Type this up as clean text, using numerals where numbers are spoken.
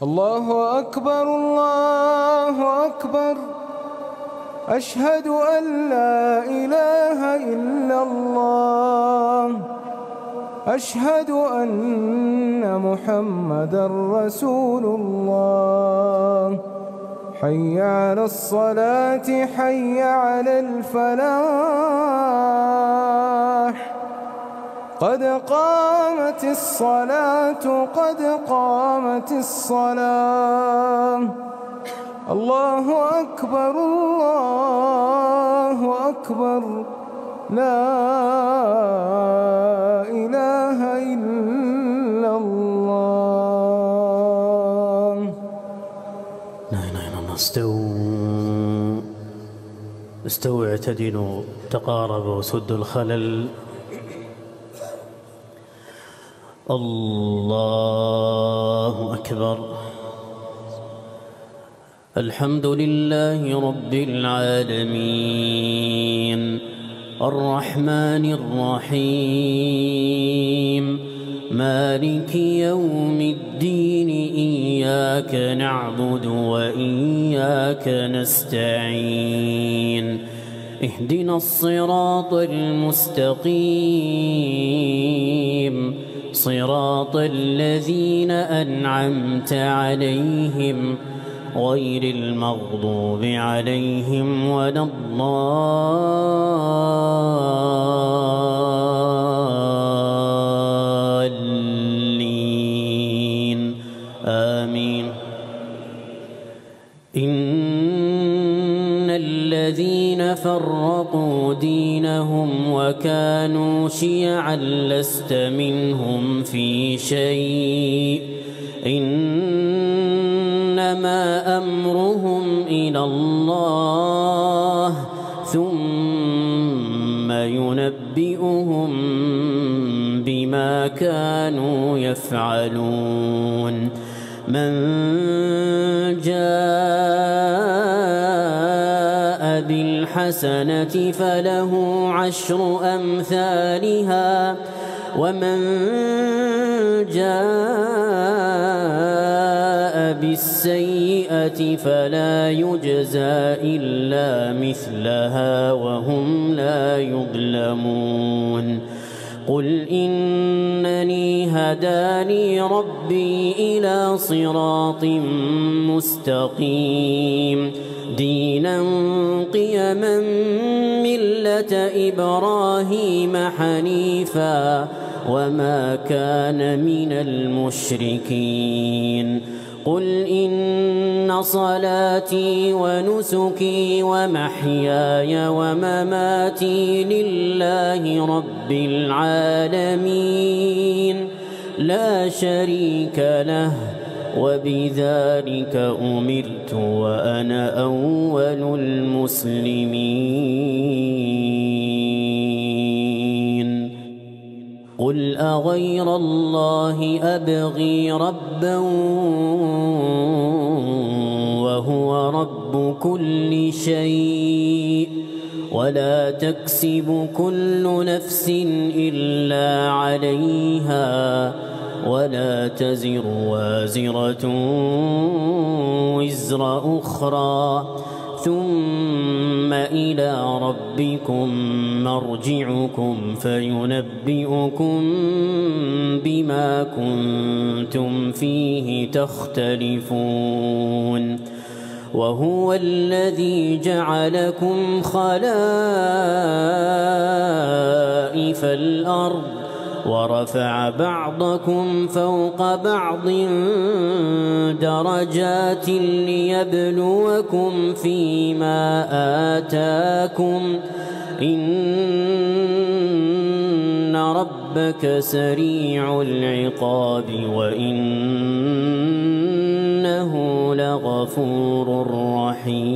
الله أكبر الله أكبر. أشهد أن لا إله إلا الله. أشهد أن محمدًا رسول الله. حي على الصلاة حي على الفلاح. قد قامت الصلاة قد قامت الصلاة. الله أكبر الله أكبر. لا إله إلا الله. لا إله إلا الله. استووا اعتدلوا تقاربوا سدوا الخلل. الله أكبر. الحمد لله رب العالمين الرحمن الرحيم مالك يوم الدين. إياك نعبد وإياك نستعين. اهدنا الصراط المستقيم صراط الذين أنعمت عليهم غير المغضوب عليهم ولا الضالين. آمين. إن الذين فرقوا دينهم وكانوا شيعا لست منهم في شيء. إنما أمرهم إلى الله ثم ينبئهم بما كانوا يفعلون. من جاء بالحسنة فله عشر أمثالها ومن جاء بالسيئة فلا يجزى إلا مثلها وهم لا يظلمون. قل إنني هداني ربي إلى صراط مستقيم دينا قيما ملة إبراهيم حنيفا وما كان من المشركين. قل إن صلاتي ونسكي ومحياي ومماتي لله رب العالمين لا شريك له وبذلك أمرت وأنا أول المسلمين. قل أغير الله أبغي ربا وهو رب كل شيء ولا تكسب كل نفس إلا عليها ولا تزر وازرة وزر أخرى ثم إلى ربكم مرجعكم فينبئكم بما كنتم فيه تختلفون. وهو الذي جعلكم خلائف الأرض ورفع بعضكم فوق بعض درجات ليبلوكم فيما آتاكم إن ربك سريع العقاب وإنه لغفور رحيم.